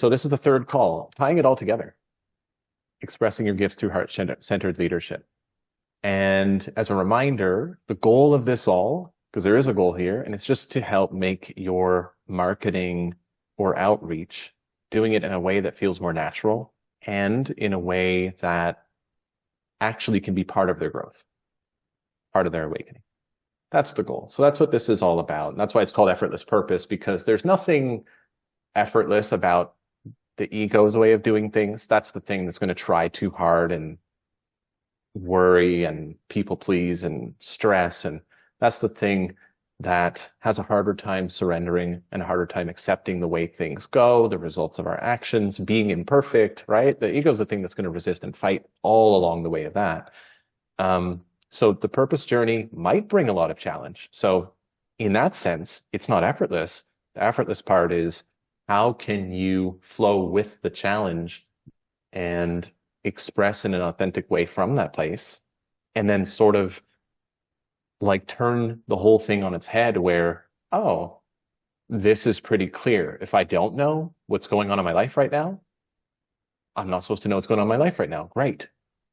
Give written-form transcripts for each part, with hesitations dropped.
So this is the third call, tying it all together, expressing your gifts through heart-centered leadership. And as a reminder, the goal of this all, because there is a goal here, and it's just to help make your marketing or outreach, doing it in a way that feels more natural and in a way that actually can be part of their growth, part of their awakening. That's the goal. So that's what this is all about. And that's why it's called Effortless Purpose, because there's nothing effortless about the ego's way of doing things. That's the thing that's going to try too hard and worry and people please and stress. And that's the thing that has a harder time surrendering and a harder time accepting the way things go, the results of our actions, being imperfect, right? The ego is the thing that's going to resist and fight all along the way of that. So the purpose journey might bring a lot of challenge. So in that sense, it's not effortless. The effortless part is how can you flow with the challenge and express in an authentic way from that place, and then sort of like turn the whole thing on its head where, oh, this is pretty clear. If I don't know what's going on in my life right now, I'm not supposed to know what's going on in my life right now. Great.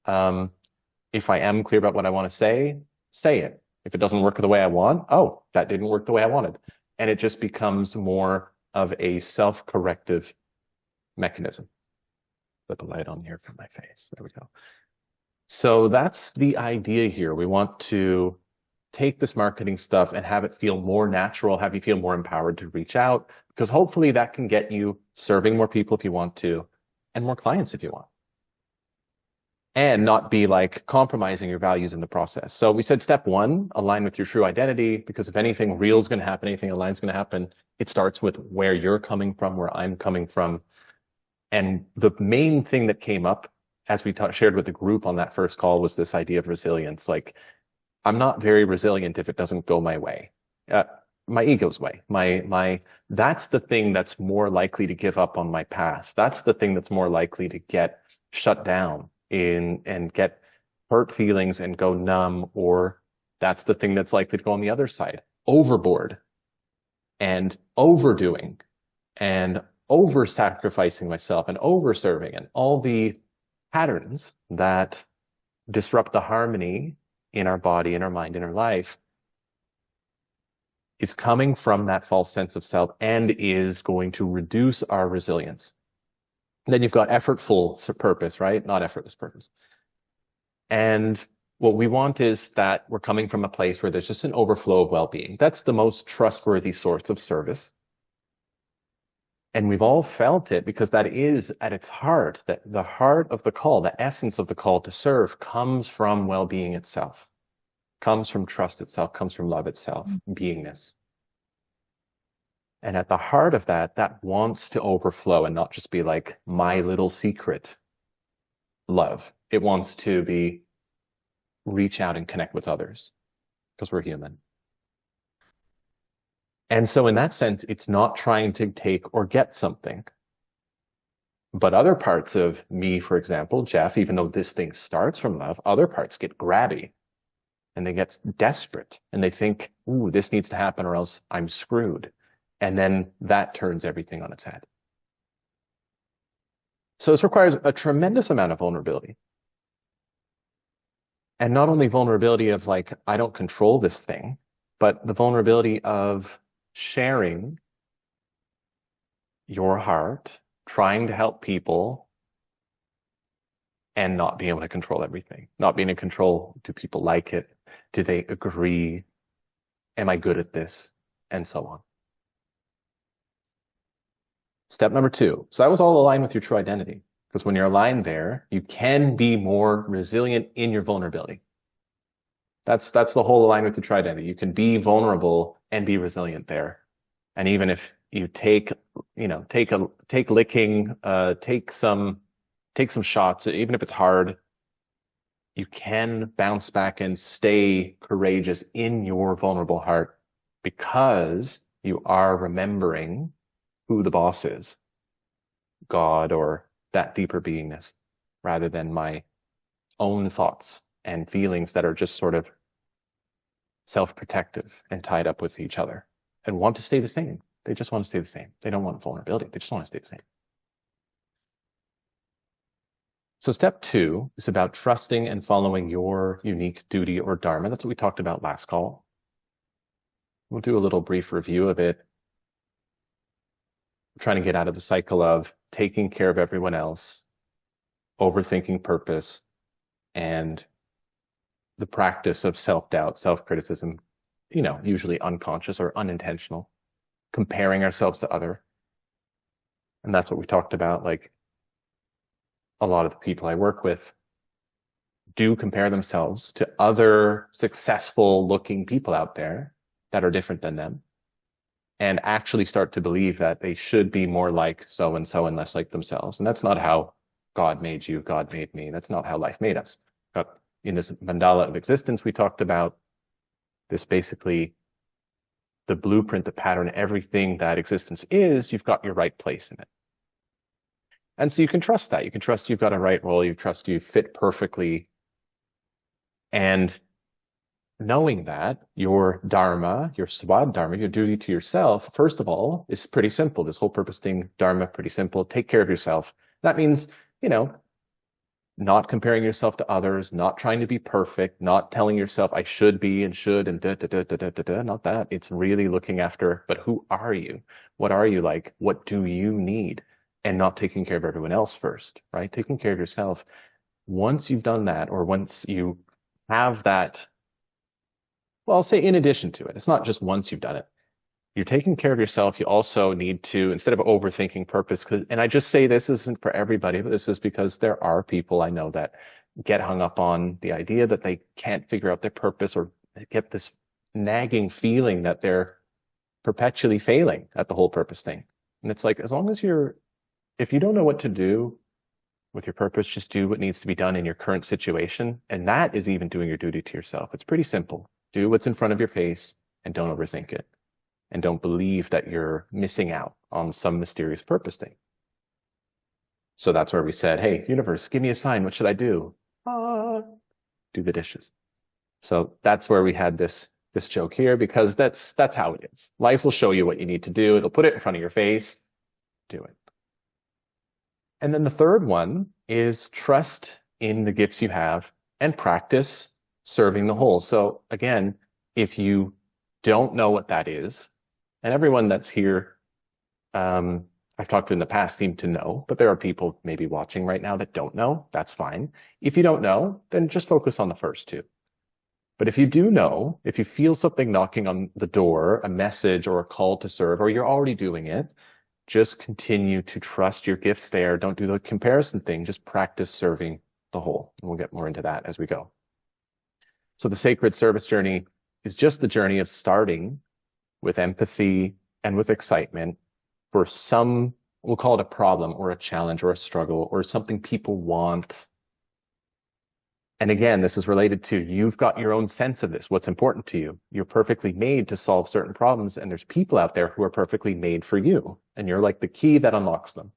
If I am clear about what I want to say it. If it doesn't work the way I want, oh, that didn't work the way I wanted. And it just becomes more of a self-corrective mechanism. Put the light on here for my face. There we go. So that's the idea here. We want to take this marketing stuff and have it feel more natural, have you feel more empowered to reach out, because hopefully that can get you serving more people if you want to, and more clients if you want. And not be like compromising your values in the process. So we said step one, align with your true identity, because if anything real is going to happen, anything aligned is going to happen, it starts with where you're coming from, where I'm coming from. And the main thing that came up as we shared with the group on that first call was this idea of resilience. Like, I'm not very resilient if it doesn't go my way. My ego's way. That's the thing that's more likely to give up on my path. That's the thing that's more likely to get shut down and get hurt feelings and go numb, or that's the thing that's likely to go on the other side, overboard and overdoing and over-sacrificing myself and over-serving, and all the patterns that disrupt the harmony in our body, in our mind, in our life is coming from that false sense of self and is going to reduce our resilience. And then you've got effortful purpose, right? Not effortless purpose. And what we want is that we're coming from a place where there's just an overflow of well-being. That's the most trustworthy source of service. And we've all felt it because that is at its heart, that the heart of the call, the essence of the call to serve comes from well-being itself, comes from trust itself, comes from love itself, beingness. And at the heart of that, that wants to overflow and not just be like my little secret love. It wants to be reach out and connect with others because we're human. And so in that sense, it's not trying to take or get something. But other parts of me, for example, Geoff, even though this thing starts from love, other parts get grabby and they get desperate and they think, ooh, this needs to happen or else I'm screwed. And then that turns everything on its head. So this requires a tremendous amount of vulnerability. And not only vulnerability of like, I don't control this thing, but the vulnerability of sharing your heart, trying to help people, and not being able to control everything. Not being in control. Do people like it? Do they agree? Am I good at this? And so on. Step number 2. So that was all aligned with your true identity. Because when you're aligned there, you can be more resilient in your vulnerability. That's the whole aligned with your true identity. You can be vulnerable and be resilient there. And even if you take licking, take some shots, even if it's hard, you can bounce back and stay courageous in your vulnerable heart because you are remembering who the boss is, God or that deeper beingness, rather than my own thoughts and feelings that are just sort of self-protective and tied up with each other and want to stay the same. They just want to stay the same. They don't want vulnerability. They just want to stay the same. So step 2 is about trusting and following your unique duty or dharma. That's what we talked about last call. We'll do a little brief review of it. Trying to get out of the cycle of taking care of everyone else, overthinking purpose, and the practice of self-doubt, self-criticism, usually unconscious or unintentional, comparing ourselves to other. And that's what we talked about. Like, a lot of the people I work with do compare themselves to other successful looking people out there that are different than them, and actually start to believe that they should be more like so-and-so and less like themselves. And that's not how God made you, God made me. That's not how life made us. But in this mandala of existence, we talked about this basically the blueprint, the pattern, everything that existence is, you've got your right place in it. And so you can trust that. You can trust you've got a right role. You trust you fit perfectly. And knowing that your dharma, your swad dharma, your duty to yourself, first of all, is pretty simple. This whole purpose thing, dharma, pretty simple. Take care of yourself. That means, not comparing yourself to others, not trying to be perfect, not telling yourself I should be and should and not that. It's really looking after, but who are you? What are you like? What do you need? And not taking care of everyone else first, right? Taking care of yourself. Once you've done that, or once you have that, well, I'll say in addition to it, it's not just once you've done it. You're taking care of yourself. You also need to, instead of overthinking purpose, and I just say this isn't for everybody, but this is because there are people I know that get hung up on the idea that they can't figure out their purpose, or get this nagging feeling that they're perpetually failing at the whole purpose thing. And it's like, as long as if you don't know what to do with your purpose, just do what needs to be done in your current situation. And that is even doing your duty to yourself. It's pretty simple. Do what's in front of your face and don't overthink it. And don't believe that you're missing out on some mysterious purpose thing. So that's where we said, hey, universe, give me a sign. What should I do? Do the dishes. So that's where we had this joke here, because that's how it is. Life will show you what you need to do. It'll put it in front of your face. Do it. And then the third one is trust in the gifts you have and practice serving the whole. So again, if you don't know what that is, and everyone that's here, I've talked to in the past seem to know, but there are people maybe watching right now that don't know. That's fine. If you don't know, then just focus on the first two. But if you do know, if you feel something knocking on the door, a message or a call to serve, or you're already doing it, just continue to trust your gifts there. Don't do the comparison thing. Just practice serving the whole. And we'll get more into that as we go. So the sacred service journey is just the journey of starting with empathy and with excitement for some, we'll call it a problem or a challenge or a struggle or something people want. And again, this is related to, you've got your own sense of this, what's important to you. You're perfectly made to solve certain problems, and there's people out there who are perfectly made for you, and you're like the key that unlocks them.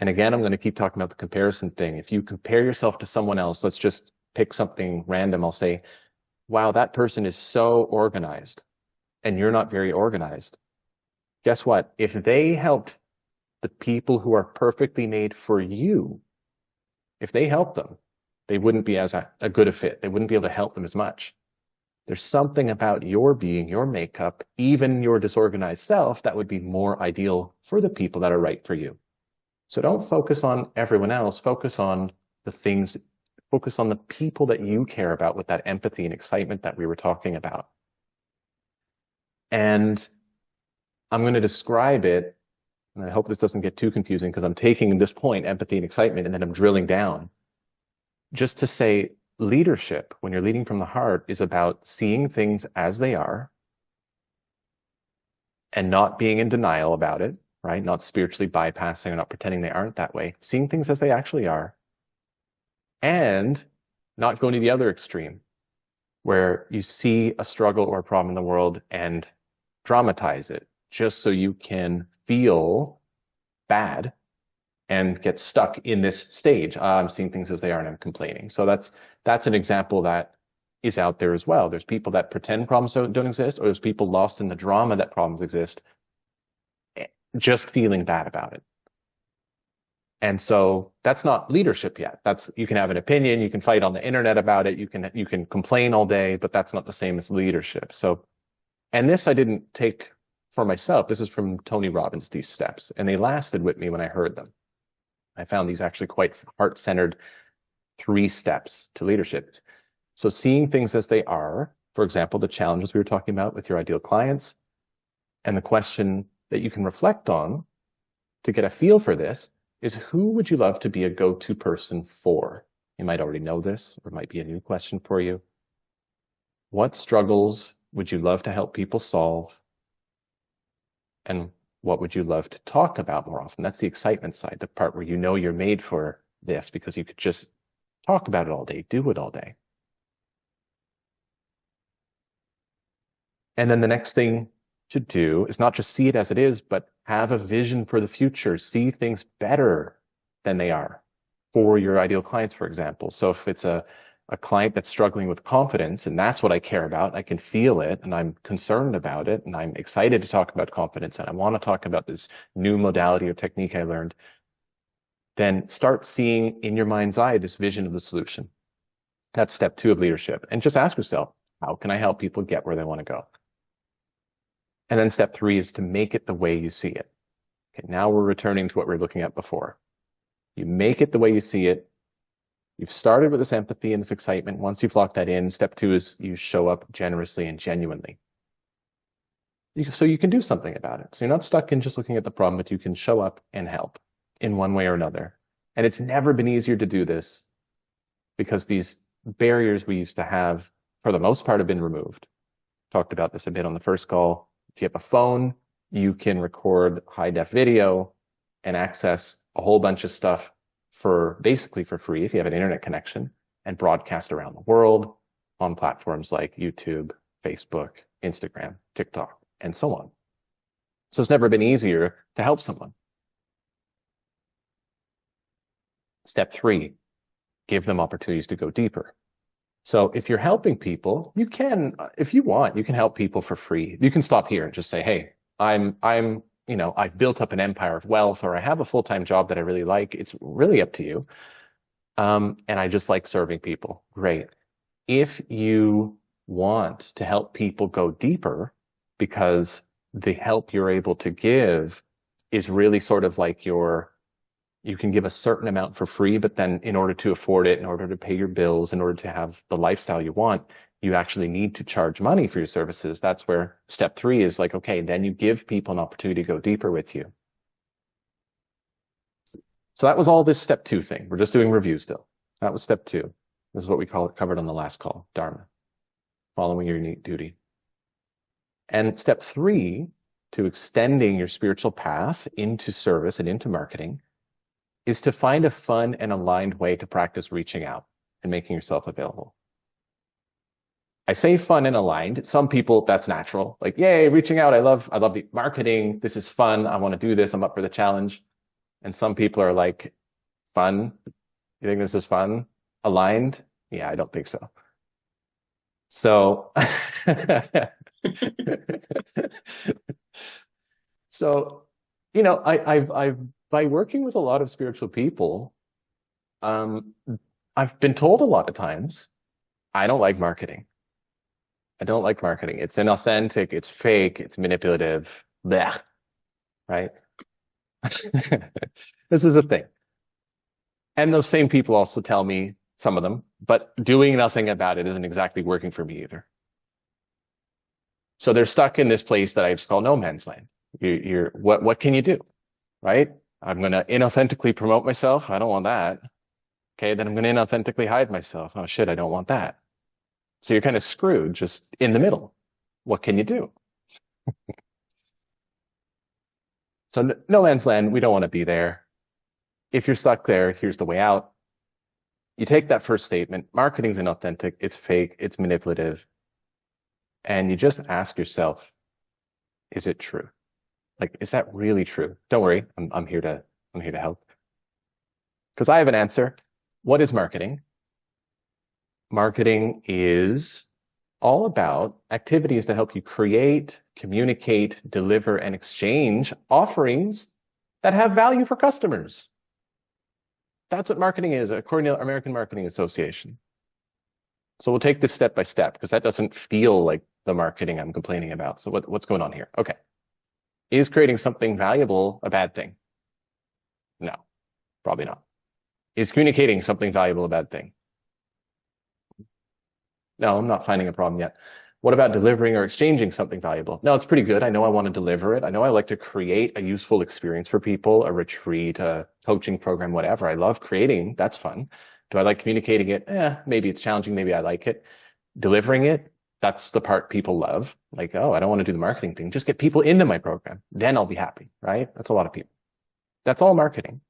And again, I'm going to keep talking about the comparison thing. If you compare yourself to someone else, let's just pick something random. I'll say, wow, that person is so organized, and you're not very organized. Guess what? If they helped the people who are perfectly made for you, if they helped them, they wouldn't be as a good a fit. They wouldn't be able to help them as much. There's something about your being, your makeup, even your disorganized self that would be more ideal for the people that are right for you. So don't focus on everyone else. Focus on the things, focus on the people that you care about with that empathy and excitement that we were talking about. And I'm going to describe it, and I hope this doesn't get too confusing, because I'm taking this point, empathy and excitement, and then I'm drilling down. Just to say, leadership, when you're leading from the heart, is about seeing things as they are and not being in denial about it, right? Not spiritually bypassing or not pretending they aren't that way. Seeing things as they actually are. And not going to the other extreme, where you see a struggle or a problem in the world and dramatize it just so you can feel bad and get stuck in this stage. I'm seeing things as they are and I'm complaining. So that's an example that is out there as well. There's people that pretend problems don't exist, or there's people lost in the drama that problems exist, just feeling bad about it. And so that's not leadership yet. You can have an opinion, you can fight on the internet about it, you can complain all day, but that's not the same as leadership. So, and this I didn't take for myself. This is from Tony Robbins, these steps, and they lasted with me when I heard them. I found these actually quite heart-centered 3 steps to leadership. So seeing things as they are, for example, the challenges we were talking about with your ideal clients, and the question that you can reflect on to get a feel for this is, who would you love to be a go-to person for? You might already know this, or it might be a new question for you. What struggles would you love to help people solve? And what would you love to talk about more often? That's the excitement side, the part where you know you're made for this because you could just talk about it all day, do it all day. And then the next thing to do is not just see it as it is, but have a vision for the future. See things better than they are for your ideal clients, for example. So if it's a client that's struggling with confidence, and that's what I care about, I can feel it, and I'm concerned about it, and I'm excited to talk about confidence, and I want to talk about this new modality or technique I learned, then start seeing in your mind's eye this vision of the solution. That's step 2 of leadership. And just ask yourself, how can I help people get where they want to go? And then step 3 is to make it the way you see it. Okay, now we're returning to what we were looking at before. You make it the way you see it. You've started with this empathy and this excitement. Once you've locked that in, step 2 is you show up generously and genuinely. So you can do something about it. So you're not stuck in just looking at the problem, but you can show up and help in one way or another. And it's never been easier to do this because these barriers we used to have, for the most part, have been removed. Talked about this a bit on the first call. If you have a phone, you can record high-def video and access a whole bunch of stuff basically for free if you have an internet connection, and broadcast around the world on platforms like YouTube, Facebook, Instagram, TikTok, and so on. So it's never been easier to help someone. Step 3, give them opportunities to go deeper. So if you're helping people, you can, if you want, you can help people for free. You can stop here and just say, hey, I've built up an empire of wealth, or I have a full-time job that I really like. It's really up to you. And I just like serving people. Great. If you want to help people go deeper, because the help you're able to give is really sort of like you can give a certain amount for free, but then in order to afford it, in order to pay your bills, in order to have the lifestyle you want, you actually need to charge money for your services. That's where step 3 is like, okay, then you give people an opportunity to go deeper with you. So that was all this step 2 thing. We're just doing review still. That was step 2. This is what we covered on the last call, Dharma, following your unique duty. And step 3, to extending your spiritual path into service and into marketing, is to find a fun and aligned way to practice reaching out and making yourself available. I say fun and aligned. Some people, that's natural. Like, yay, reaching out. I love the marketing. This is fun. I want to do this. I'm up for the challenge. And some people are like, fun? You think this is fun? Aligned? Yeah, I don't think so. So, I've by working with a lot of spiritual people, I've been told a lot of times, I don't like marketing. I don't like marketing. It's inauthentic. It's fake. It's manipulative. Blech. Right? This is a thing. And those same people also tell me, some of them, but doing nothing about it isn't exactly working for me either. So they're stuck in this place that I just call no man's land. What can you do? Right? I'm going to inauthentically promote myself. I don't want that. Okay, then I'm going to inauthentically hide myself. Oh shit, I don't want that. So you're kind of screwed just in the middle. What can you do? So no man's land, we don't want to be there. If you're stuck there, here's the way out. You take that first statement, marketing's inauthentic, it's fake, it's manipulative, and you just ask yourself, is it true? Like, is that really true? Don't worry, I'm here to help. Because I have an answer. What is marketing? Marketing is all about activities that help you create, communicate, deliver, and exchange offerings that have value for customers. That's what marketing is, according to American Marketing Association. So we'll take this step by step because that doesn't feel like the marketing I'm complaining about. So what's going on here? Okay. Is creating something valuable a bad thing? No, probably not. Is communicating something valuable a bad thing? No, I'm not finding a problem yet. What about delivering or exchanging something valuable? No, it's pretty good. I know I want to deliver it. I know I like to create a useful experience for people, a retreat, a coaching program, whatever. I love creating. That's fun. Do I like communicating it? Maybe it's challenging. Maybe I like it. Delivering it, that's the part people love. Like, oh, I don't want to do the marketing thing. Just get people into my program. Then I'll be happy, right? That's a lot of people. That's all marketing.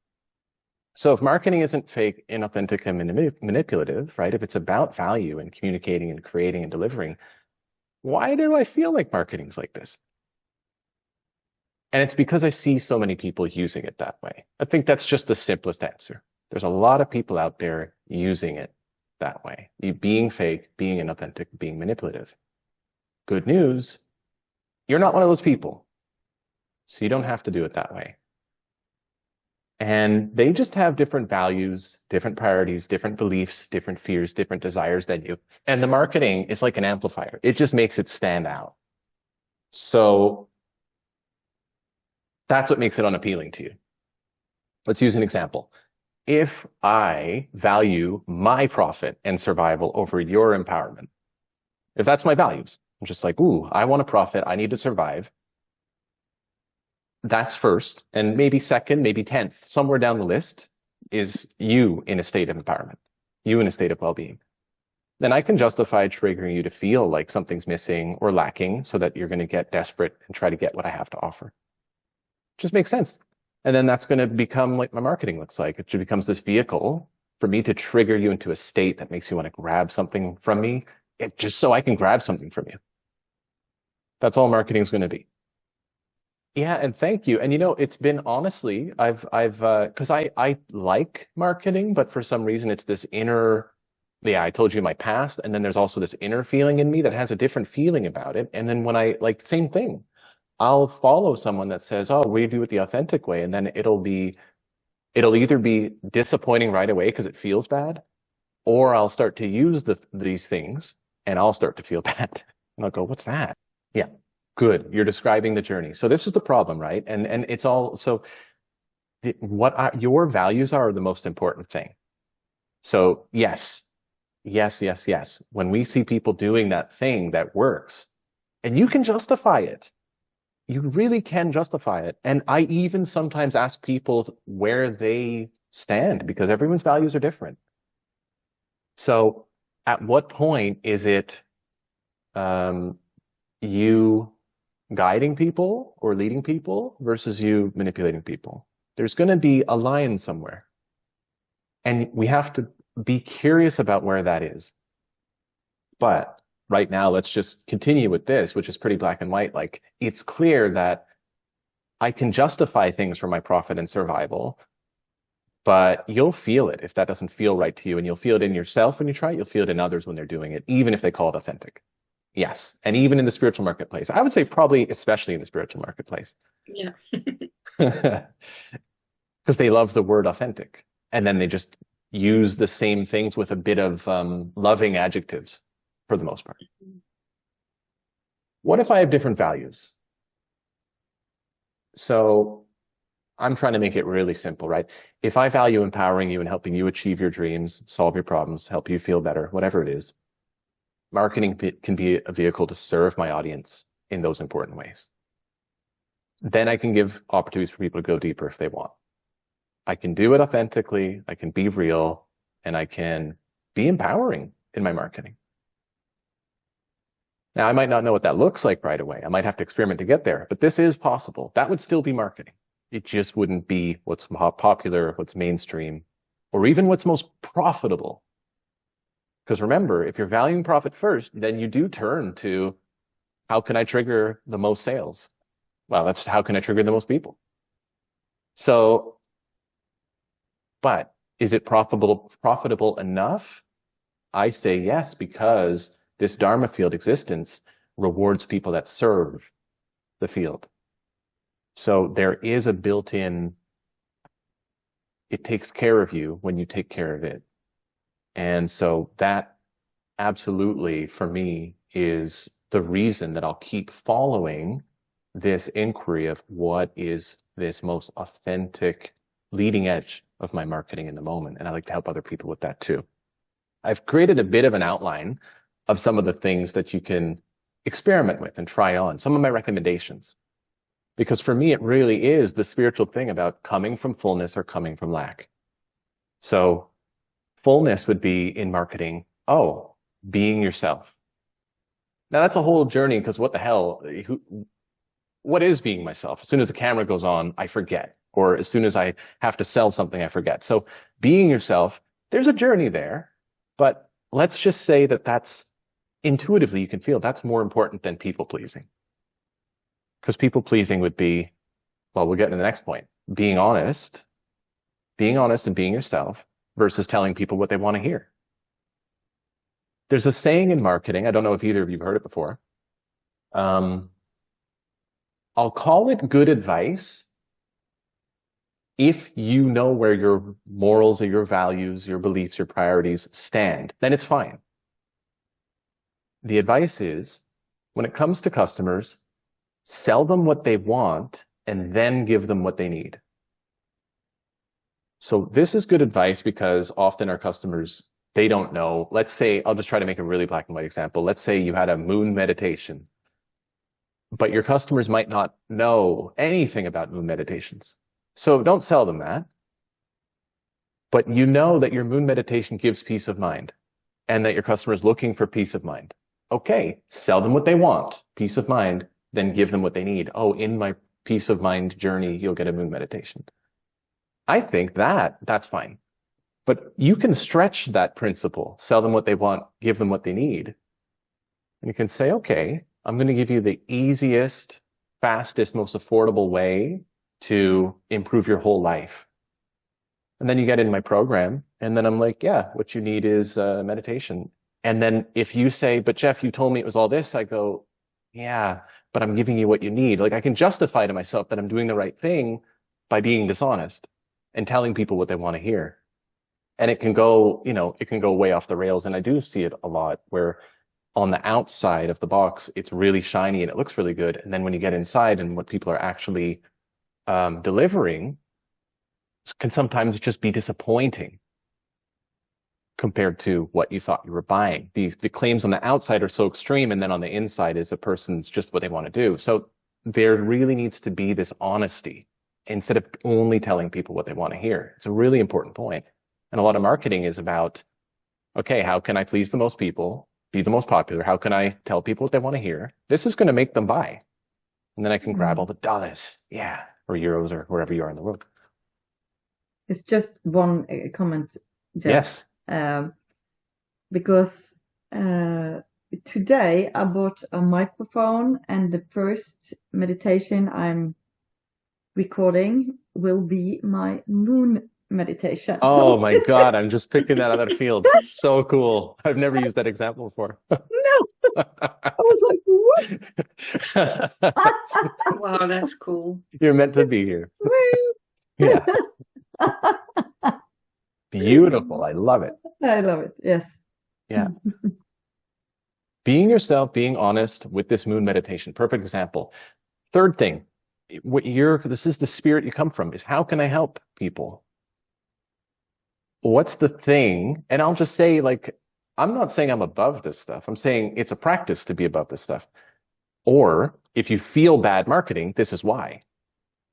So if marketing isn't fake, inauthentic, and manipulative, right? If it's about value and communicating and creating and delivering, why do I feel like marketing's like this? And it's because I see so many people using it that way. I think that's just the simplest answer. There's a lot of people out there using it that way. You being fake, being inauthentic, being manipulative. Good news, you're not one of those people. So you don't have to do it that way. And they just have different values, different priorities, different beliefs, different fears, different desires than you. And the marketing is like an amplifier. It just makes it stand out. So that's what makes it unappealing to you. Let's use an example. If I value my profit and survival over your empowerment, if that's my values, I'm just like, ooh, I want to profit. I need to survive. That's first, and maybe second, maybe 10th, somewhere down the list is you in a state of empowerment, you in a state of well-being. Then I can justify triggering you to feel like something's missing or lacking so that you're going to get desperate and try to get what I have to offer. Just makes sense. And then that's going to become like my marketing looks like. It becomes this vehicle for me to trigger you into a state that makes you want to grab something from me, just so I can grab something from you. That's all marketing is going to be. Yeah, and thank you. And it's been honestly, because I like marketing, but for some reason it's this inner, yeah, I told you my past, and then there's also this inner feeling in me that has a different feeling about it. And then when same thing, I'll follow someone that says, oh, we do it the authentic way, and then it'll either be disappointing right away because it feels bad, or I'll start to use these things and I'll start to feel bad. And I'll go, what's that? Yeah. Good. You're describing the journey. So this is the problem, right? And it's all, so what your values are the most important thing. So yes. When we see people doing that thing that works, and you can justify it, you really can justify it. And I even sometimes ask people where they stand because everyone's values are different. So at what point is it you guiding people or leading people versus you manipulating people? There's going to be a line somewhere. And we have to be curious about where that is. But right now, let's just continue with this, which is pretty black and white. Like, it's clear that I can justify things for my profit and survival, but you'll feel it if that doesn't feel right to you. And you'll feel it in yourself when you try it. You'll feel it in others when they're doing it, even if they call it authentic. Yes. And even in the spiritual marketplace, I would say probably especially in the spiritual marketplace. Yeah. Because they love the word authentic. And then they just use the same things with a bit of loving adjectives for the most part. What if I have different values? So I'm trying to make it really simple, right? If I value empowering you and helping you achieve your dreams, solve your problems, help you feel better, whatever it is, marketing can be a vehicle to serve my audience in those important ways. Then I can give opportunities for people to go deeper if they want. I can do it authentically, I can be real, and I can be empowering in my marketing. Now, I might not know what that looks like right away. I might have to experiment to get there, but this is possible. That would still be marketing. It just wouldn't be what's popular, what's mainstream, or even what's most profitable. Because remember, if you're valuing profit first, then you do turn to how can I trigger the most sales? Well, that's how can I trigger the most people? So, but is it profitable enough? I say yes, because this Dharma field existence rewards people that serve the field. So there is a built-in it takes care of you when you take care of it. And so that absolutely, for me, is the reason that I'll keep following this inquiry of what is this most authentic leading edge of my marketing in the moment. And I like to help other people with that too. I've created a bit of an outline of some of the things that you can experiment with and try on, some of my recommendations. Because for me, it really is the spiritual thing about coming from fullness or coming from lack. So fullness would be in marketing, being yourself. Now that's a whole journey, because what the hell, what is being myself? As soon as the camera goes on, I forget. Or as soon as I have to sell something, I forget. So being yourself, there's a journey there, but let's just say that that's intuitively, you can feel that's more important than people pleasing. Because people pleasing would be, well, we'll get to the next point, being honest and being yourself versus telling people what they want to hear. There's a saying in marketing, I don't know if either of you have heard it before. I'll call it good advice if you know where your morals or your values, your beliefs, your priorities stand, then it's fine. The advice is, when it comes to customers, sell them what they want and then give them what they need. So this is good advice because often our customers, they don't know. Let's say, I'll just try to make a really black and white example. Let's say you had a moon meditation, but your customers might not know anything about moon meditations. So don't sell them that. But you know that your moon meditation gives peace of mind and that your customer is looking for peace of mind. Okay, sell them what they want, peace of mind, then give them what they need. Oh, in my peace of mind journey, you'll get a moon meditation. I think that's fine. But you can stretch that principle, sell them what they want, give them what they need. And you can say, okay, I'm going to give you the easiest, fastest, most affordable way to improve your whole life. And then you get in my program, and then I'm like, yeah, what you need is meditation. And then if you say, but Geoff, you told me it was all this, I go, yeah, but I'm giving you what you need. Like I can justify to myself that I'm doing the right thing by being dishonest and telling people what they want to hear. And it can go, it can go way off the rails. And I do see it a lot where on the outside of the box, it's really shiny and it looks really good. And then when you get inside and what people are actually delivering can sometimes just be disappointing compared to what you thought you were buying. The claims on the outside are so extreme, and then on the inside is a person's just what they want to do. So there really needs to be this honesty instead of only telling people what they want to hear. It's a really important point. And a lot of marketing is about, okay, how can I please the most people, be the most popular? How can I tell people what they want to hear? This is going to make them buy. And then I can grab all the dollars, or euros, or wherever you are in the world. It's just one comment, Geoff. Yes. Because today I bought a microphone, and the first meditation I'm recording will be my moon meditation. Oh my God, I'm just picking that out of the field. So cool. I've never used that example before. No. I was like, what? Wow, that's cool. You're meant to be here. Yeah. Beautiful. I love it. I love it. Yes. Yeah. Being yourself, being honest with this moon meditation. Perfect example. Third thing, this is the spirit you come from, is how can I help people? What's the thing? And I'll just say, I'm not saying I'm above this stuff. I'm saying it's a practice to be above this stuff. Or if you feel bad marketing, this is why.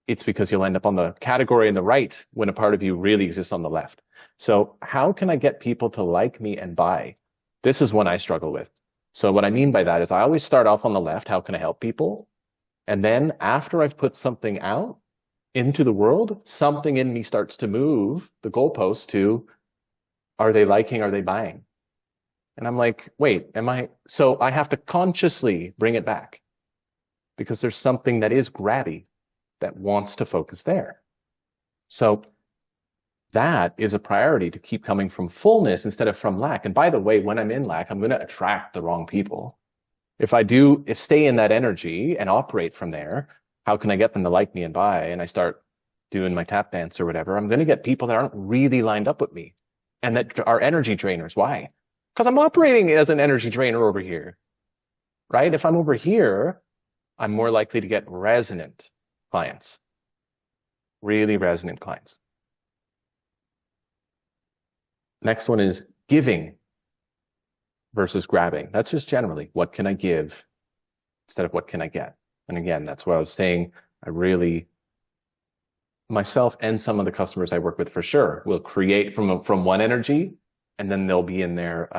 It's because you'll end up on the category on the right when a part of you really exists on the left. So how can I get people to like me and buy? This is one I struggle with. So what I mean by that is I always start off on the left. How can I help people? And then after I've put something out into the world, something in me starts to move the goalpost to, are they liking, are they buying? And I'm like, wait, so I have to consciously bring it back because there's something that is grabby that wants to focus there. So that is a priority, to keep coming from fullness instead of from lack. And by the way, when I'm in lack, I'm going to attract the wrong people. If stay in that energy and operate from there, how can I get them to like me and buy? And I start doing my tap dance or whatever, I'm going to get people that aren't really lined up with me and that are energy drainers. Why? Because I'm operating as an energy drainer over here, right? If I'm over here, I'm more likely to get resonant clients, really resonant clients. Next one is giving versus grabbing. That's just generally, what can I give instead of what can I get? And again, that's what I was saying. I really, myself and some of the customers I work with for sure, will create from one energy, and then they'll be in there.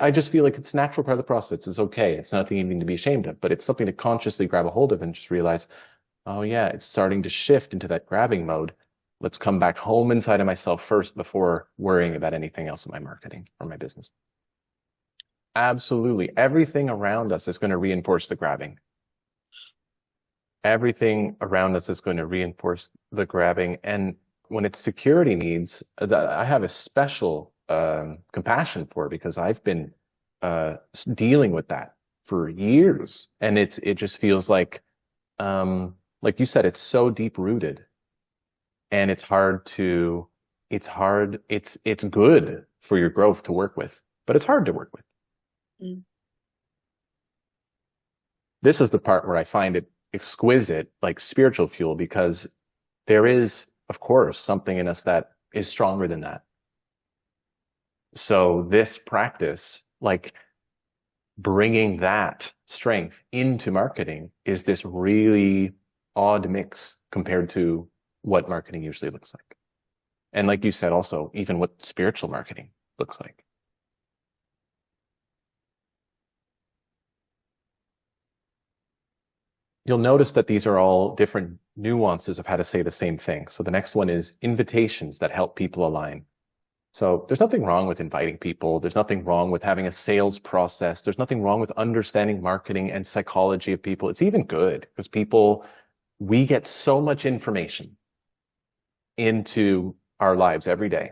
I just feel like it's a natural part of the process. It's okay. It's nothing even to be ashamed of, but it's something to consciously grab a hold of and just realize, oh yeah, it's starting to shift into that grabbing mode. Let's come back home inside of myself first before worrying about anything else in my marketing or my business. Absolutely. Everything around us is going to reinforce the grabbing. Everything around us is going to reinforce the grabbing. And when it's security needs, I have a special compassion for, because I've been dealing with that for years. And it just feels like you said, it's so deep rooted. And it's good for your growth to work with, but it's hard to work with. Mm. This is the part where I find it exquisite, like spiritual fuel, because there is, of course, something in us that is stronger than that. So this practice, like bringing that strength into marketing, is this really odd mix compared to what marketing usually looks like. And like you said, also, even what spiritual marketing looks like. You'll notice that these are all different nuances of how to say the same thing. So the next one is invitations that help people align. So there's nothing wrong with inviting people. There's nothing wrong with having a sales process. There's nothing wrong with understanding marketing and psychology of people. It's even good because we get so much information into our lives every day,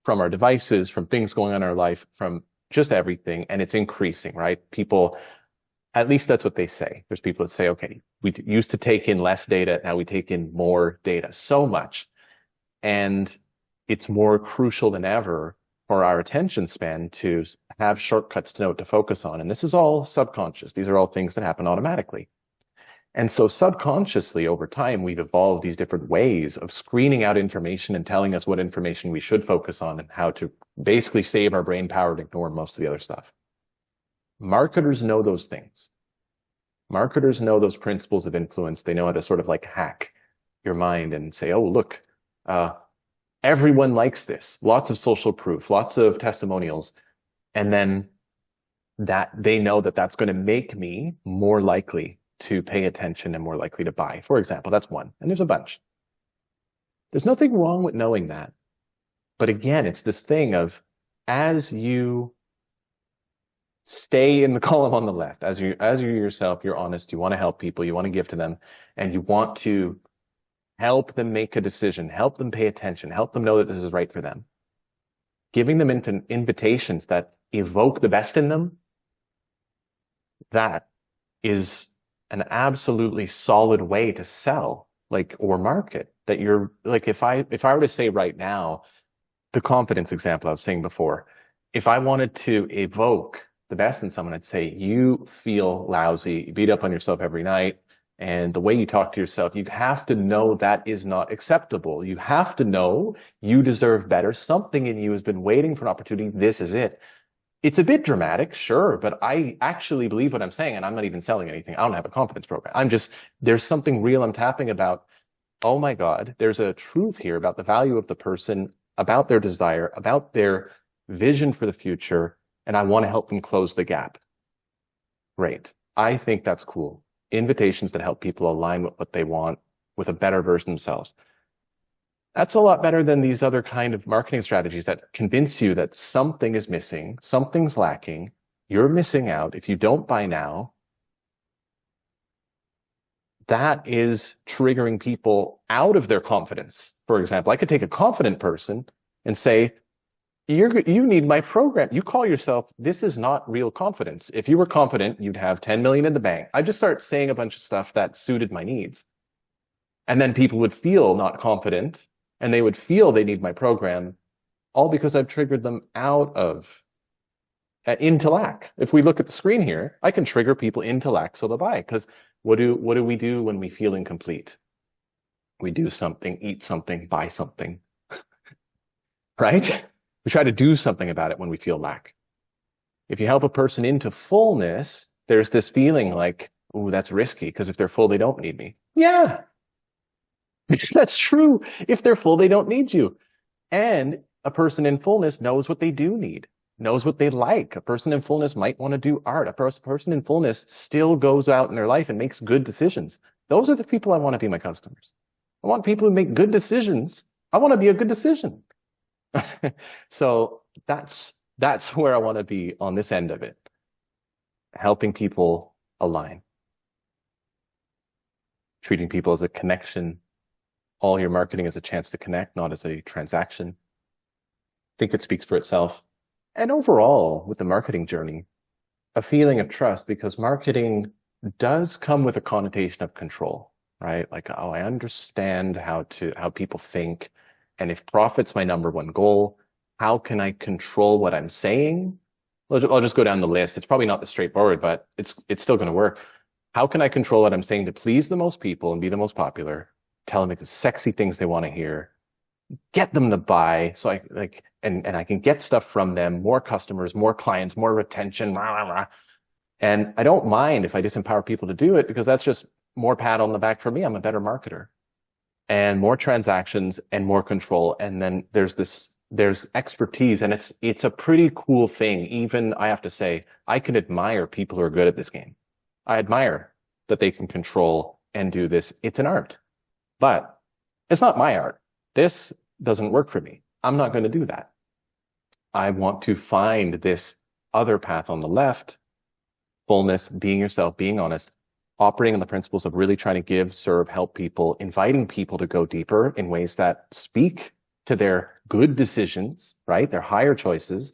from our devices, from things going on in our life, from just everything. And it's increasing, right? People, at least that's what they say. There's people that say, okay, we used to take in less data. Now we take in more data, so much. And it's more crucial than ever for our attention span to have shortcuts to know what to focus on. And this is all subconscious. These are all things that happen automatically. And so subconsciously over time, we've evolved these different ways of screening out information and telling us what information we should focus on and how to basically save our brain power and ignore most of the other stuff. Marketers know those things. Marketers know those principles of influence. They know how to sort of like hack your mind and say, oh, look, everyone likes this. Lots of social proof, lots of testimonials. And then that they know that that's going to make me more likely to pay attention and more likely to buy. For example, that's one. And there's a bunch. There's nothing wrong with knowing that. But again, it's this thing of, as you stay in the column on the left, as you yourself, you're honest, you want to help people, you want to give to them, and you want to help them make a decision, help them pay attention, help them know that this is right for them. Giving them invitations that evoke the best in them, that is an absolutely solid way to sell, or market. That you're like, if I were to say right now, the confidence example I was saying before, if I wanted to evoke the best in someone, I'd say, you feel lousy, you beat up on yourself every night, and the way you talk to yourself, you have to know that is not acceptable. You have to know you deserve better. Something in you has been waiting for an opportunity. This is it. It's a bit dramatic, sure, but I actually believe what I'm saying, and I'm not even selling anything. I don't have a confidence program. There's something real I'm tapping about. Oh my God, there's a truth here about the value of the person, about their desire, about their vision for the future, and I want to help them close the gap. Great. I think that's cool. Invitations that help people align with what they want with a better version of themselves. That's a lot better than these other kind of marketing strategies that convince you that something is missing, something's lacking, you're missing out if you don't buy now. That is triggering people out of their confidence. For example, I could take a confident person and say, you need my program. You call yourself, this is not real confidence. If you were confident, you'd have 10 million in the bank. I just start saying a bunch of stuff that suited my needs. And then people would feel not confident and they would feel they need my program, all because I've triggered them out of into lack. If we look at the screen here, I can trigger people into lack so they'll buy. Because what do we do when we feel incomplete? We do something, eat something, buy something, right? We try to do something about it when we feel lack. If you help a person into fullness, there's this feeling like, oh, that's risky because if they're full, they don't need me. Yeah, that's true. If they're full, they don't need you. And a person in fullness knows what they do need, knows what they like. A person in fullness might want to do art. A person in fullness still goes out in their life and makes good decisions. Those are the people I want to be my customers. I want people who make good decisions. I want to be a good decision. So that's where I want to be on this end of it, helping people align, treating people as a connection. All your marketing is a chance to connect, not as a transaction. I think it speaks for itself. And overall, with the marketing journey, a feeling of trust, because marketing does come with a connotation of control, right? Like, oh, I understand how people think. And if profit's my number one goal, how can I control what I'm saying? I'll just go down the list. It's probably not this straightforward, but it's still going to work. How can I control what I'm saying to please the most people and be the most popular? Tell them the sexy things they want to hear, get them to buy. So I like, and I can get stuff from them, more customers, more clients, more retention. Rah, rah, rah. And I don't mind if I disempower people to do it because that's just more pat on the back for me. I'm a better marketer and more transactions and more control. And then there's expertise and it's a pretty cool thing. Even I have to say, I can admire people who are good at this game. I admire that they can control and do this. It's an art, but it's not my art. This doesn't work for me. I'm not going to do that. I want to find this other path on the left, fullness, being yourself, being honest, operating on the principles of really trying to give, serve, help people, inviting people to go deeper in ways that speak to their good decisions, right? Their higher choices,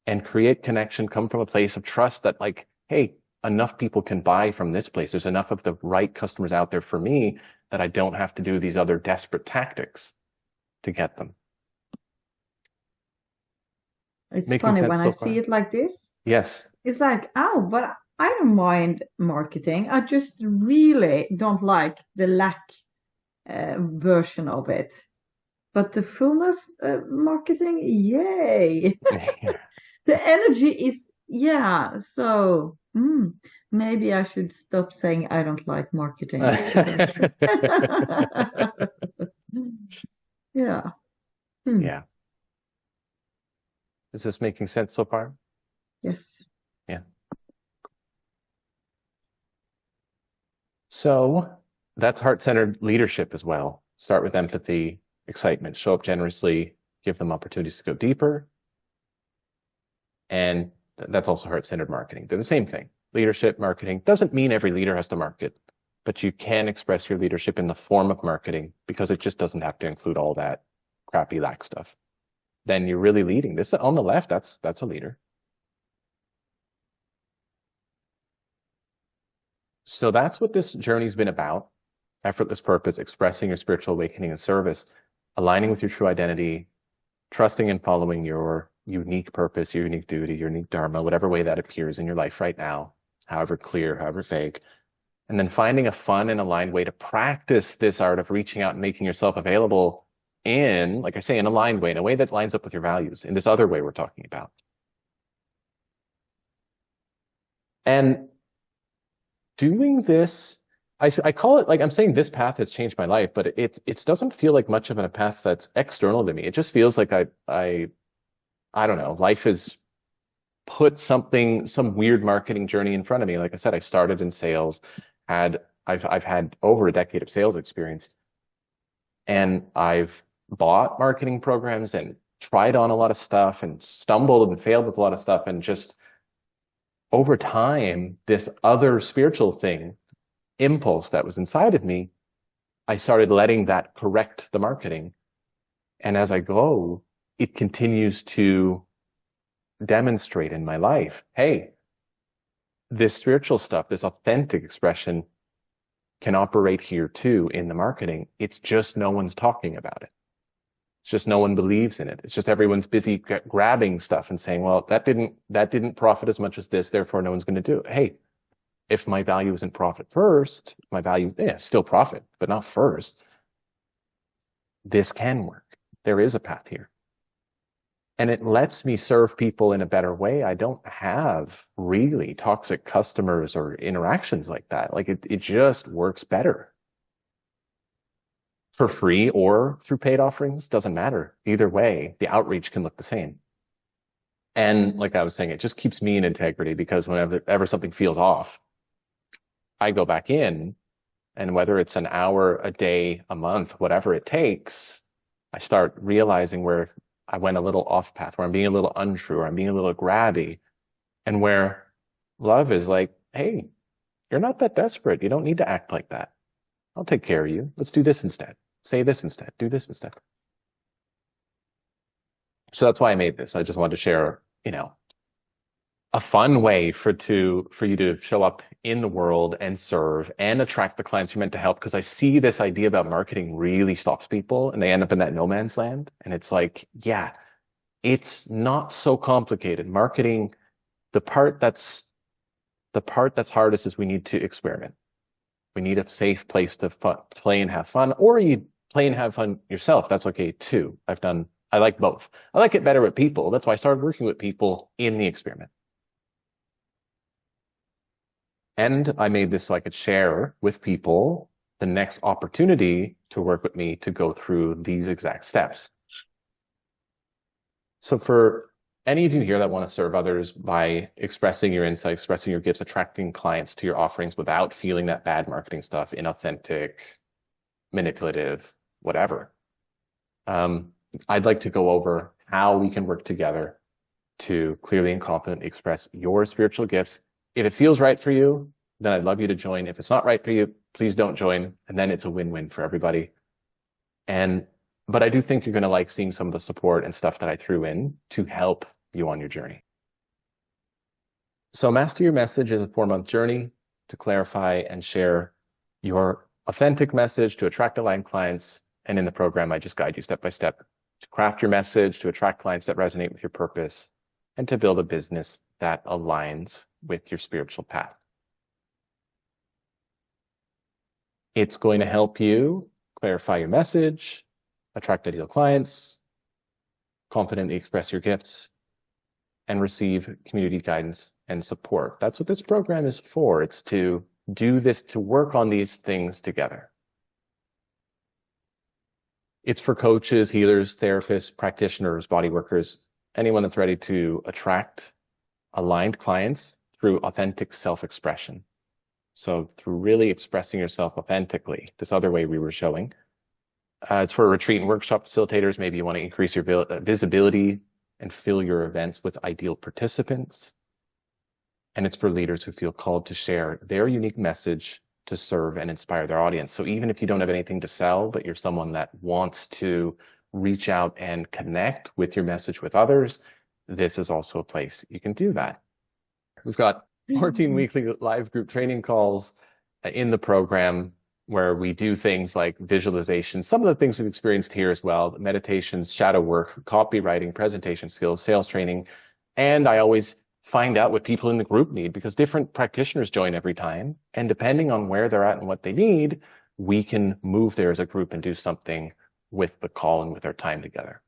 and create connection, come from a place of trust that like, hey, enough people can buy from this place. There's enough of the right customers out there for me that I don't have to do these other desperate tactics to get them. It's Making funny sense when so I far? see it like this. Yes. It's like, oh, but I don't mind marketing. I just really don't like the lack version of it. But the fullness marketing, yay! The energy is, yeah. So maybe I should stop saying I don't like marketing. Yeah. Yeah. Is this making sense so far? Yes. Yeah. So that's heart-centered leadership as well. Start with empathy, excitement, show up generously, give them opportunities to go deeper. And that's also heart-centered marketing. They're the same thing. Leadership, marketing doesn't mean every leader has to market, but you can express your leadership in the form of marketing because it just doesn't have to include all that crappy lack stuff. Then you're really leading. This on the left, that's a leader. So that's what this journey's been about. Effortless purpose, expressing your spiritual awakening and service, aligning with your true identity, trusting and following your unique purpose, your unique duty, your unique Dharma, whatever way that appears in your life right now, however clear, however vague. And then finding a fun and aligned way to practice this art of reaching out and making yourself available in, like I say, an aligned way, in a way that lines up with your values, in this other way we're talking about. And doing this, I call it, like I'm saying this path has changed my life, but it doesn't feel like much of a path that's external to me. It just feels like I don't know, life has put some weird marketing journey in front of me. Like I said, I started in sales, I've had over a decade of sales experience, and I've bought marketing programs and tried on a lot of stuff and stumbled and failed with a lot of stuff. And just over time, this other spiritual thing, impulse that was inside of me, I started letting that correct the marketing. And as I go, it continues to demonstrate in my life, hey, this spiritual stuff, this authentic expression can operate here too in the marketing. It's just no one's talking about it. It's just no one believes in it. It's just everyone's busy grabbing stuff and saying, well, that didn't profit as much as this, therefore no one's going to do it. Hey, if my value isn't profit first, my value, still profit, but not first, this can work. There is a path here. And it lets me serve people in a better way. I don't have really toxic customers or interactions like that. Like it just works better. For free or through paid offerings, doesn't matter. Either way, the outreach can look the same. And like I was saying, it just keeps me in integrity, because whenever something feels off, I go back in, and whether it's an hour, a day, a month, whatever it takes, I start realizing where I went a little off path, where I'm being a little untrue, or I'm being a little grabby, and where love is like, hey, you're not that desperate. You don't need to act like that. I'll take care of you. Let's do this instead. Say this instead. Do this instead. So that's why I made this. I just wanted to share, a fun way for you to show up in the world and serve and attract the clients you're meant to help. Because I see this idea about marketing really stops people, and they end up in that no man's land. And it's like, yeah, it's not so complicated. Marketing, the part that's hardest is we need to experiment. We need a safe place to play and have fun, or you play and have fun yourself. That's okay too. I like both. I like it better with people. That's why I started working with people in the experiment. And I made this so I could share with people the next opportunity to work with me to go through these exact steps. So for any of you here that want to serve others by expressing your insights, expressing your gifts, attracting clients to your offerings without feeling that bad marketing stuff, inauthentic, manipulative, whatever, I'd like to go over how we can work together to clearly and confidently express your spiritual gifts. If it feels right for you, then I'd love you to join. If it's not right for you, please don't join. And then it's a win-win for everybody. But I do think you're going to like seeing some of the support and stuff that I threw in to help you on your journey. So Master Your Message is a 4-month journey to clarify and share your authentic message to attract aligned clients. And in the program, I just guide you step by step to craft your message, to attract clients that resonate with your purpose, and to build a business that aligns with your spiritual path. It's going to help you clarify your message, attract ideal clients, confidently express your gifts, and receive community guidance and support. That's what this program is for. It's to do this, to work on these things together. It's for coaches, healers, therapists, practitioners, body workers, anyone that's ready to attract aligned clients through authentic self-expression. So through really expressing yourself authentically, this other way we were showing. It's for retreat and workshop facilitators. Maybe you want to increase your visibility and fill your events with ideal participants. And it's for leaders who feel called to share their unique message to serve and inspire their audience. So even if you don't have anything to sell, but you're someone that wants to reach out and connect with your message with others, this is also a place you can do that. We've got 14 weekly live group training calls in the program where we do things like visualization, some of the things we've experienced here as well, meditations, shadow work, copywriting, presentation skills, sales training. And I always find out what people in the group need, because different practitioners join every time. And depending on where they're at and what they need, we can move there as a group and do something with the call and with our time together.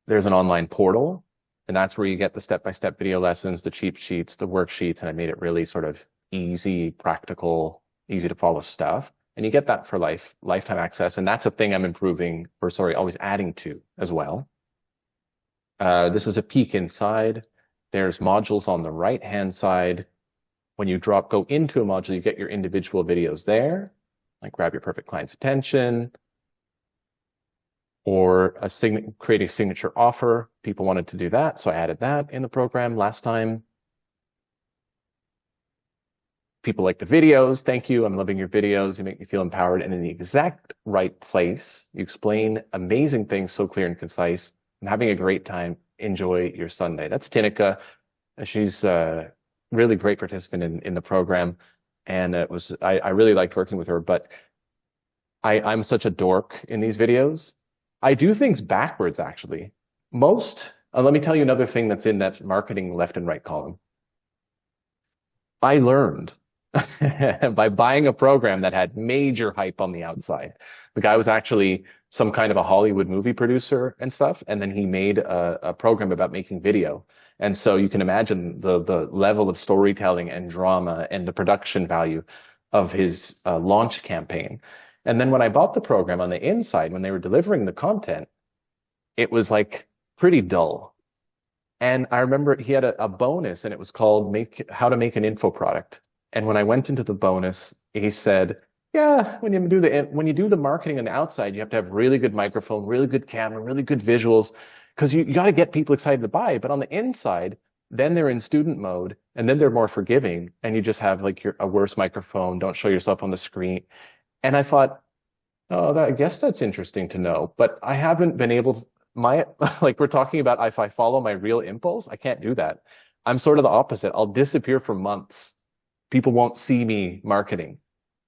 There's an online portal, and that's where you get the step-by-step video lessons, the cheat sheets, the worksheets, and I made it really sort of easy, practical, easy to follow stuff. And you get that for lifetime access. And that's a thing I'm always adding to as well. This is a peek inside. There's modules on the right-hand side. When you go into a module, you get your individual videos there, like grab your perfect client's attention, or create a signature offer. People wanted to do that, so I added that in the program last time. People like the videos. Thank you. I'm loving your videos. You make me feel empowered and in the exact right place. You explain amazing things so clear and concise. I'm having a great time. Enjoy your Sunday. That's Tinica. She's a really great participant in the program. And I really liked working with her, but I'm such a dork in these videos. I do things backwards, actually. Let me tell you another thing that's in that marketing left and right column. I learned by buying a program that had major hype on the outside. The guy was actually some kind of a Hollywood movie producer and stuff, and then he made a program about making video. And so you can imagine the level of storytelling and drama and the production value of his launch campaign. And then when I bought the program on the inside, when they were delivering the content, it was like pretty dull. And I remember he had a bonus, and it was called How to Make an Info Product. And when I went into the bonus, he said, yeah, when you do the marketing on the outside, you have to have really good microphone, really good camera, really good visuals, because you got to get people excited to buy. But on the inside, then they're in student mode, and then they're more forgiving, and you just have like a worse microphone. Don't show yourself on the screen. And I thought, oh, I guess that's interesting to know, but I haven't been able like we're talking about if I follow my real impulse, I can't do that. I'm sort of the opposite. I'll disappear for months. People won't see me marketing.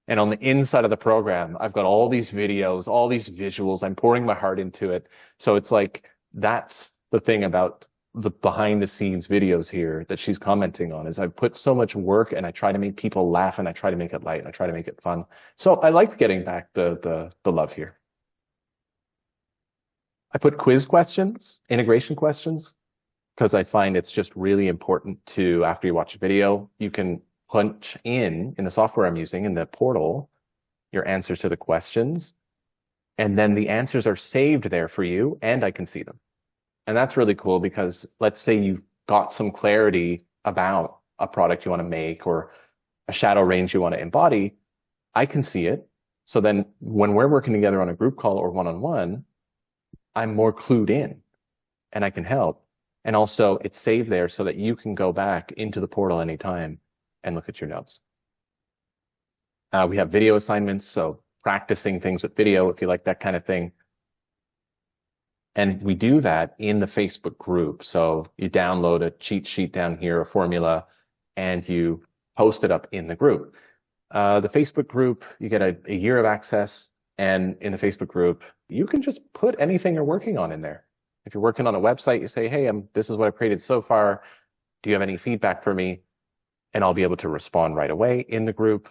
And on the inside of the program, I've got all these videos, all these visuals. I'm pouring my heart into it. So it's like, that's the thing about the behind the scenes videos here that she's commenting on is I put so much work and I try to make people laugh and I try to make it light and I try to make it fun. So I liked getting back the love here. I put quiz questions, integration questions, because I find it's just really important to, after you watch a video, you can punch in the software I'm using, in the portal, your answers to the questions, and then the answers are saved there for you, and I can see them. And that's really cool because let's say you've got some clarity about a product you want to make or a shadow range you want to embody, I can see it. So then when we're working together on a group call or one-on-one, I'm more clued in and I can help. And also it's saved there so that you can go back into the portal anytime and look at your notes. We have video assignments, so practicing things with video if you like that kind of thing. And we do that in the Facebook group. So you download a cheat sheet down here, a formula, and you post it up in the group. The Facebook group, you get a year of access. And in the Facebook group, you can just put anything you're working on in there. If you're working on a website, you say, hey, this is what I've created so far. Do you have any feedback for me? And I'll be able to respond right away in the group,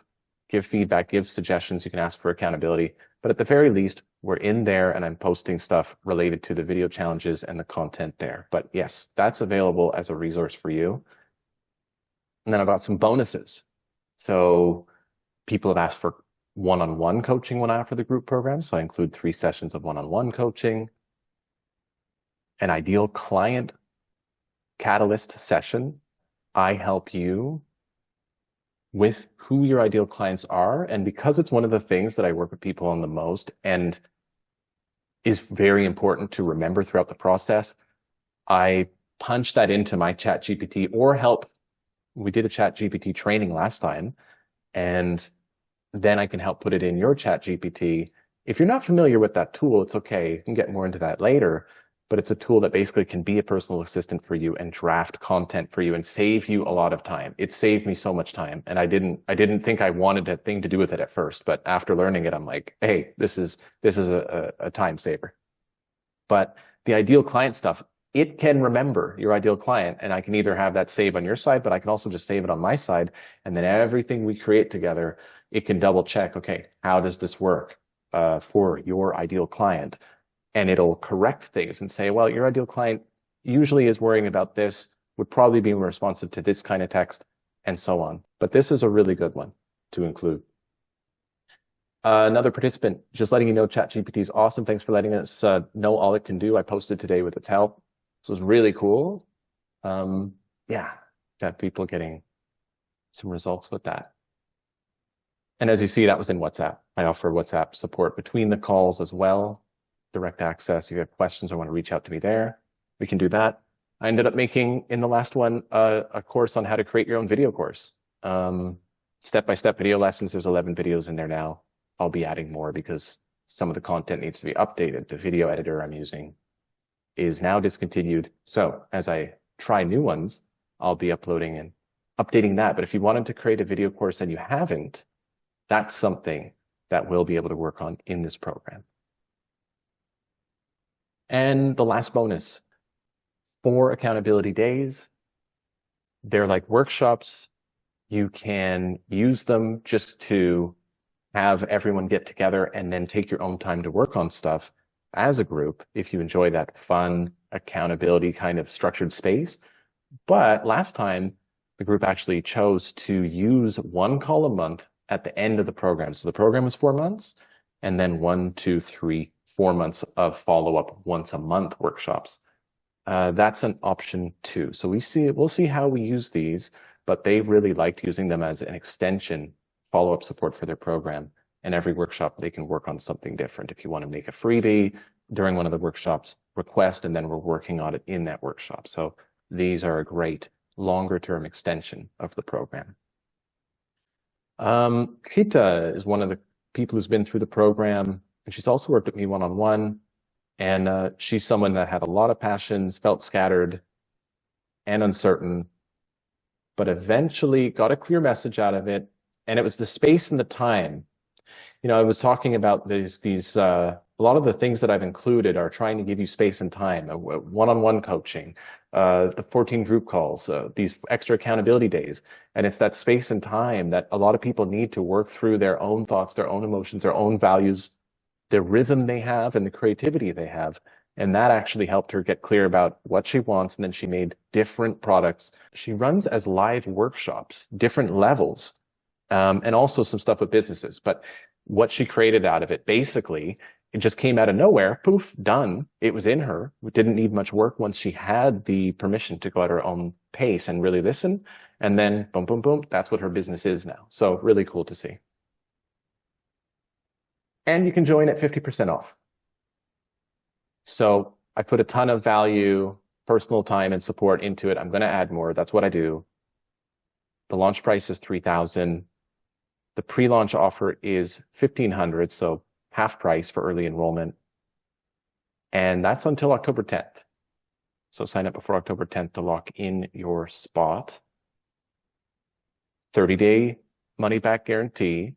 give feedback, give suggestions. You can ask for accountability. But at the very least, we're in there and I'm posting stuff related to the video challenges and the content there. But yes, that's available as a resource for you. And then I've got some bonuses. So people have asked for one-on-one coaching when I offer the group program. So I include 3 sessions of one-on-one coaching, an ideal client catalyst session. I help you with who your ideal clients are. And because it's one of the things that I work with people on the most and is very important to remember throughout the process, I punch that into my ChatGPT or help. We did a ChatGPT training last time, and then I can help put it in your ChatGPT. If you're not familiar with that tool, it's okay. You can get more into that later, but it's a tool that basically can be a personal assistant for you and draft content for you and save you a lot of time. It saved me so much time, and I didn't think I wanted a thing to do with it at first, but after learning it, I'm like, hey, this is a time saver. But the ideal client stuff, it can remember your ideal client, and I can either have that save on your side, but I can also just save it on my side, and then everything we create together, it can double check, okay, how does this work for your ideal client? And it'll correct things and say, well, your ideal client usually is worrying about this, would probably be responsive to this kind of text, and so on. But this is a really good one to include. Another participant, just letting you know, ChatGPT is awesome. Thanks for letting us know all it can do. I posted today with its help. So it's really cool. Yeah, got people getting some results with that. And as you see, that was in WhatsApp. I offer WhatsApp support between the calls as well. Direct access. If you have questions or want to reach out to me there, we can do that. I ended up making, in the last one, a course on how to create your own video course. Step-by-step video lessons. There's 11 videos in there now. I'll be adding more because some of the content needs to be updated. The video editor I'm using is now discontinued. So as I try new ones, I'll be uploading and updating that. But if you wanted to create a video course and you haven't, that's something that we'll be able to work on in this program. And the last bonus, 4 accountability days. They're like workshops. You can use them just to have everyone get together and then take your own time to work on stuff as a group if you enjoy that fun accountability kind of structured space. But last time, the group actually chose to use 1 call a month at the end of the program. So the program was 4 months, and then 1, 2, 3, 4 months of follow-up once a month workshops. That's an option too. So we'll see how we use these, but they really liked using them as an extension, follow-up support for their program. And every workshop, they can work on something different. If you want to make a freebie during one of the workshops, request, and then we're working on it in that workshop. So these are a great longer-term extension of the program. Kita is one of the people who's been through the program, and she's also worked with me one-on-one. And she's someone that had a lot of passions, felt scattered and uncertain, but eventually got a clear message out of it. And it was the space and the time. You know, I was talking about a lot of the things that I've included are trying to give you space and time, one-on-one coaching, the 14 group calls, these extra accountability days. And it's that space and time that a lot of people need to work through their own thoughts, their own emotions, their own values, the rhythm they have and the creativity they have. And that actually helped her get clear about what she wants. And then she made different products. She runs as live workshops, different levels, and also some stuff with businesses. But what she created out of it, basically, it just came out of nowhere, poof, done. It was in her. It didn't need much work once she had the permission to go at her own pace and really listen. And then boom, boom, boom, that's what her business is now. So really cool to see. And you can join at 50% off. So I put a ton of value, personal time and support into it. I'm going to add more. That's what I do. The launch price is $3,000. The pre-launch offer is $1,500, so half price for early enrollment. And that's until October 10th. So sign up before October 10th to lock in your spot. 30-day money-back guarantee,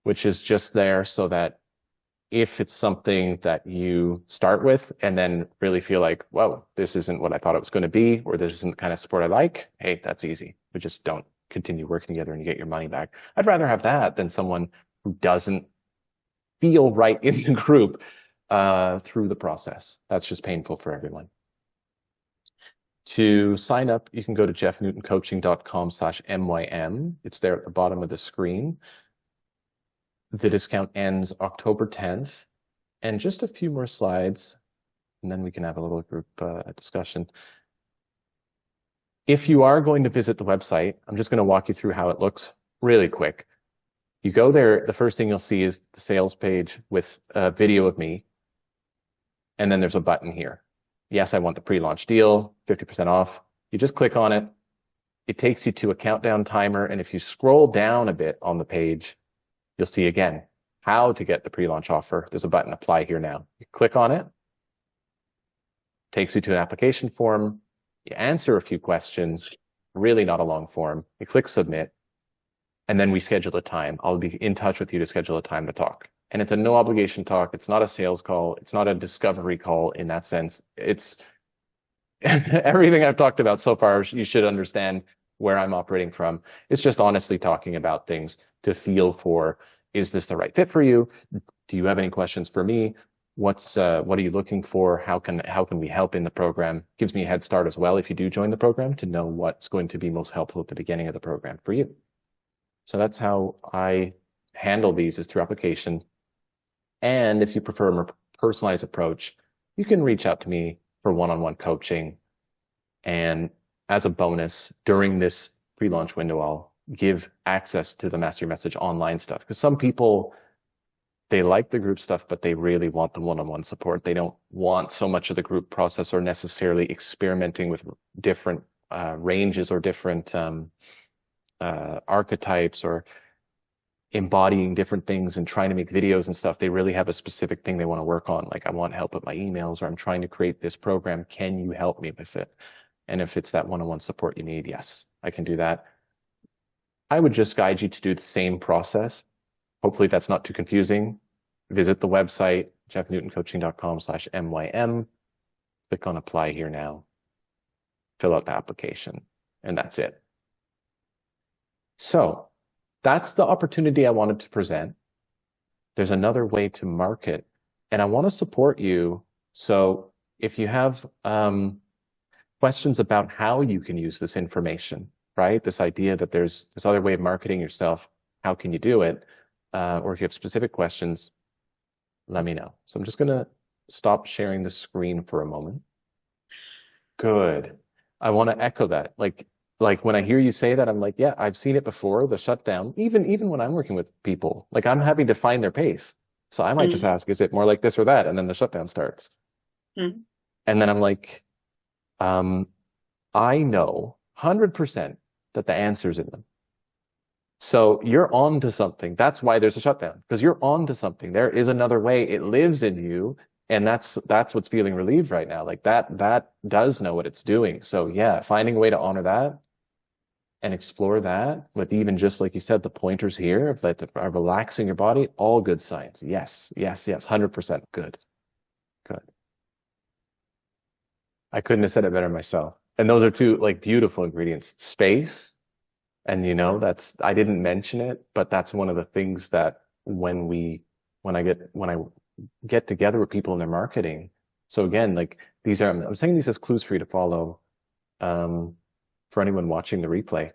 which is just there so that if it's something that you start with and then really feel like, whoa, this isn't what I thought it was going to be, or this isn't the kind of support I like, hey, that's easy. We just don't continue working together and you get your money back. I'd rather have that than someone who doesn't feel right in the group through the process. That's just painful for everyone. To sign up, you can go to jeffnewtoncoaching.com/MYM. It's there at the bottom of the screen. The discount ends October 10th. And just a few more slides, and then we can have a little group discussion. If you are going to visit the website, I'm just going to walk you through how it looks really quick. You go there, the first thing you'll see is the sales page with a video of me. And then there's a button here. Yes, I want the pre-launch deal, 50% off. You just click on it. It takes you to a countdown timer. And if you scroll down a bit on the page, you'll see again how to get the pre-launch offer. There's a button, apply here now. You click on it. Takes you to an application form. You answer a few questions, really not a long form. You click submit, and then we schedule a time. I'll be in touch with you to schedule a time to talk. And it's a no obligation talk. It's not a sales call. It's not a discovery call in that sense. It's everything I've talked about so far. You should understand where I'm operating from. It's just honestly talking about things to feel for, is this the right fit for you? Do you have any questions for me? What are you looking for? How can we help in the program? Gives me a head start as well if you do join the program to know what's going to be most helpful at the beginning of the program for you. So that's how I handle these, is through application. And if you prefer a more personalized approach, you can reach out to me for one-on-one coaching. And as a bonus, during this pre-launch window, I'll give access to the Master Your Message online stuff. Because some people, they like the group stuff, but they really want the one-on-one support. They don't want so much of the group process or necessarily experimenting with different ranges or different archetypes or embodying different things and trying to make videos and stuff. They really have a specific thing they want to work on. Like, I want help with my emails, or I'm trying to create this program. Can you help me with it? And if it's that one-on-one support you need, yes, I can do that. I would just guide you to do the same process. Hopefully that's not too confusing. Visit the website, jeffnewtoncoaching.com/MYM. Click on apply here now. Fill out the application, and that's it. So that's the opportunity I wanted to present. There's another way to market, and I want to support you. So if you have questions about how you can use this information, right? This idea that there's this other way of marketing yourself, how can you do it? Or if you have specific questions, let me know. So I'm just going to stop sharing the screen for a moment. Good. I want to echo that. Like when I hear you say that, I'm like, yeah, I've seen it before, the shutdown, even when I'm working with people, like I'm having to find their pace. So I might just ask, is it more like this or that? And then the shutdown starts. And then I'm like, I know 100% that the answer's in them. So you're on to something. That's why there's a shutdown, because you're on to something. There is another way. It lives in you. And that's what's feeling relieved right now. Like that does know what it's doing. So yeah, finding a way to honor that and explore that with even just like you said, the pointers here of that are relaxing your body, all good signs. Yes, 100% good. Good. I couldn't have said it better myself. And those are two like beautiful ingredients. Space. And I didn't mention it, but that's one of the things that when I get together with people in their marketing. So again, like I'm saying these as clues for you to follow. For anyone watching the replay,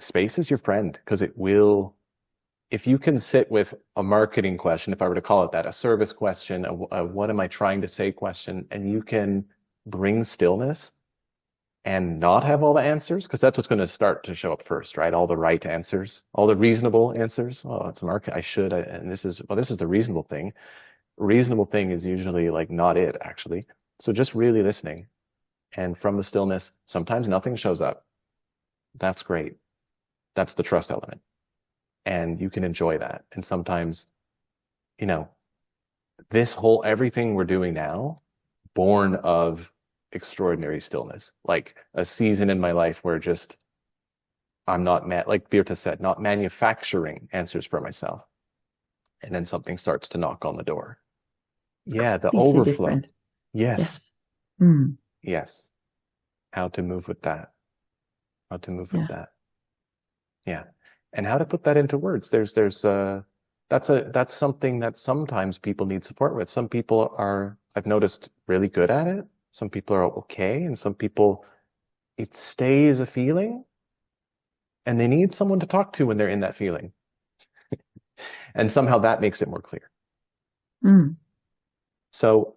space is your friend, because if you can sit with a marketing question, if I were to call it that, a service question, a what am I trying to say question, and you can bring stillness and not have all the answers, because that's what's going to start to show up first, right? All the right answers, all the reasonable answers. Oh, it's a market. And this is the reasonable thing. Reasonable thing is usually like not it, actually. So just really listening. And from the stillness, sometimes nothing shows up. That's great. That's the trust element. And you can enjoy that. And sometimes, everything we're doing now, born of extraordinary stillness, like a season in my life where just I'm not like Birta said, not manufacturing answers for myself. And then something starts to knock on the door. Yeah, the Completely overflow. different. Yes. Mm. Yes. How to move with that. Yeah. And how to put that into words. That's something that sometimes people need support with. Some people are, I've noticed, really good at it. Some people are okay, and some people, it stays a feeling, and they need someone to talk to when they're in that feeling. And somehow that makes it more clear. So,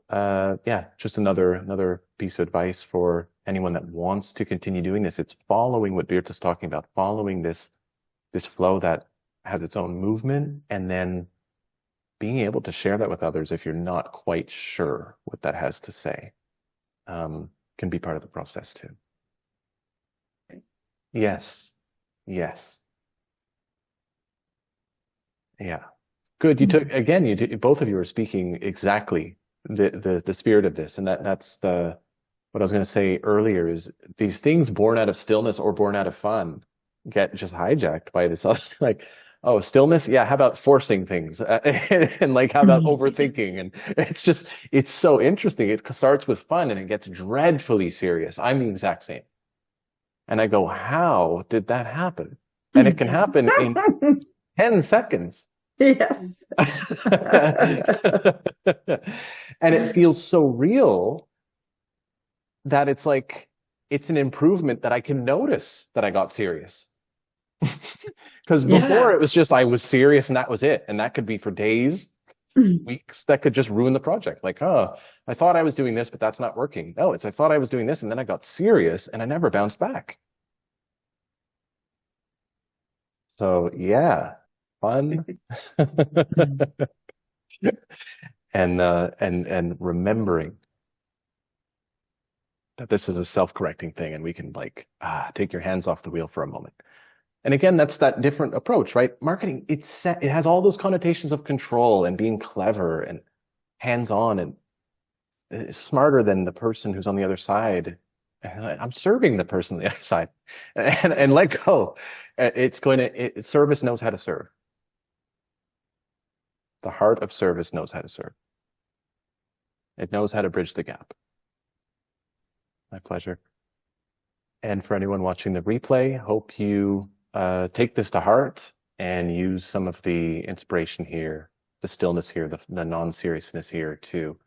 just another piece of advice for anyone that wants to continue doing this. It's following what Birta's talking about, following this flow that has its own movement, and then being able to share that with others if you're not quite sure what that has to say. Can be part of the process too. Yes. Yeah. Good. Both of you are speaking exactly the spirit of this, and that's what I was going to say earlier is these things born out of stillness or born out of fun get just hijacked by this other, like, oh, stillness. Yeah. How about forcing things? And like, how about overthinking? And it's so interesting. It starts with fun and it gets dreadfully serious. I'm the exact same. And I go, how did that happen? And it can happen in 10 seconds. Yes. And it feels so real that it's like, it's an improvement that I can notice that I got serious. Because before it was just, I was serious and that was it. And that could be for days, weeks, that could just ruin the project. Like, oh, I thought I was doing this, but that's not working. No, I thought I was doing this and then I got serious and I never bounced back. So yeah, fun. and remembering that this is a self-correcting thing and we can like, take your hands off the wheel for a moment. And again, that's that different approach, right? Marketing, it has all those connotations of control and being clever and hands-on and smarter than the person who's on the other side. And I'm serving the person on the other side, and let go. Service knows how to serve. The heart of service knows how to serve. It knows how to bridge the gap. My pleasure. And for anyone watching the replay, hope you take this to heart and use some of the inspiration here, the stillness here, the non-seriousness here to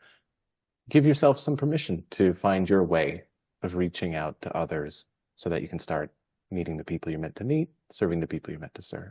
give yourself some permission to find your way of reaching out to others so that you can start meeting the people you're meant to meet, serving the people you're meant to serve.